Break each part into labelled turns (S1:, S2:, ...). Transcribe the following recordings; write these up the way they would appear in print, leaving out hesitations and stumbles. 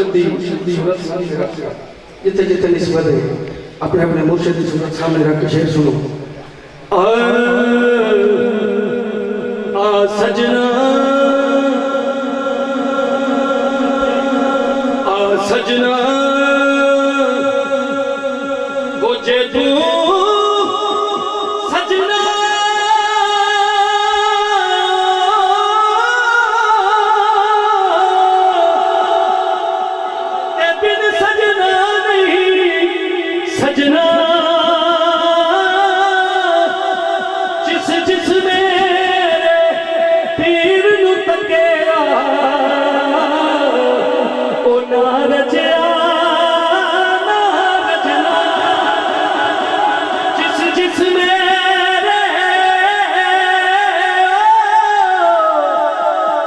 S1: मुर्शिद दी सूरत सामने रख जिथे जिथे निस्बत है अपने अपने मुर्शिद की सूरत सामने रख के शेर सुनो। आ सजना सजना गोजे तू सजना ते बिन सजना नहीं सजना जिस जिस मेरे पीर नू तकेरा ओ ना रचिया ना रचना जिस जिस मेरे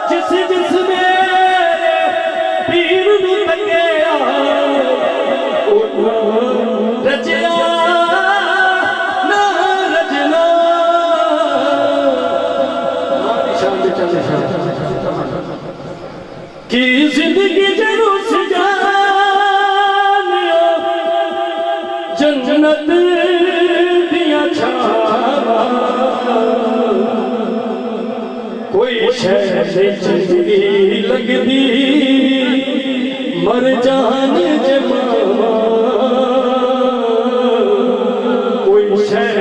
S1: जिस जिस मेरे पीर नू तकेया ओ ना रचिया ना रचना। की जिंदगी जरूर सजानियो जन्नत दिया छावा कोई शह चंगी लगदी मर जान जमावा कोई शह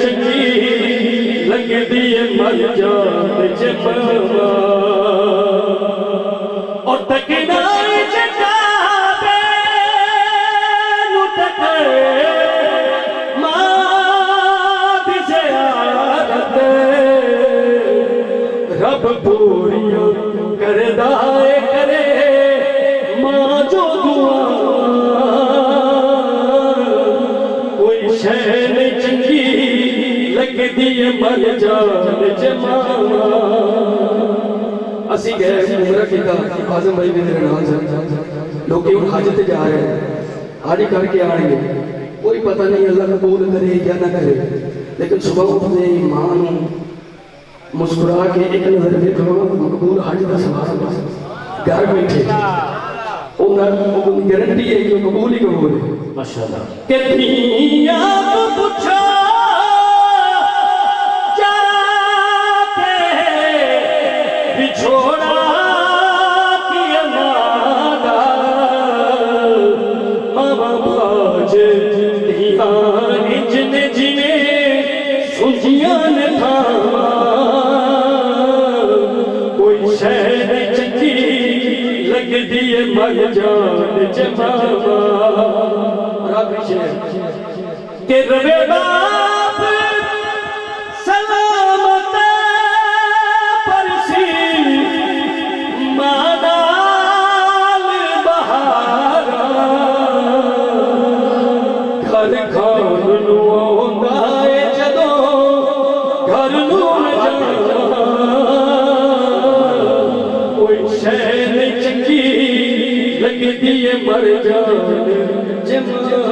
S1: चंगी लगदी मर जान जमावा और तकना जगावे नु तके मां दी ज़ियारत रब पूरियों करदा करे मां जो दुआ कोई शह नहीं चंगी लगदी मर जान जमावा। असी गए उमरा किया आजम भाई भी मेरे नाल से लोग हज ते जा रहे हैं हज करके आएंगे कोई पता नहीं अल्लाह कबूल करे या ना करे लेकिन सुबह उठते मां मुस्कुरा के एक नजर देखो मकबूल हज का सवाल घर बैठे गारंटी है कि कबूल ही कबूल है माशाअल्लाह। के दुनिया को पूछो छोड़ा किया मादा मामा बाज दिया जिने जिने सुजिया ने थामा कोई शहर चंगी लगदी है मर जान जमावा। के रवे बाप सलामत मानाल बहारा घर खान नू आंदा है जदों घर नू जाना कोई शह नहीं चंगी लगदी है मर जान जमावा।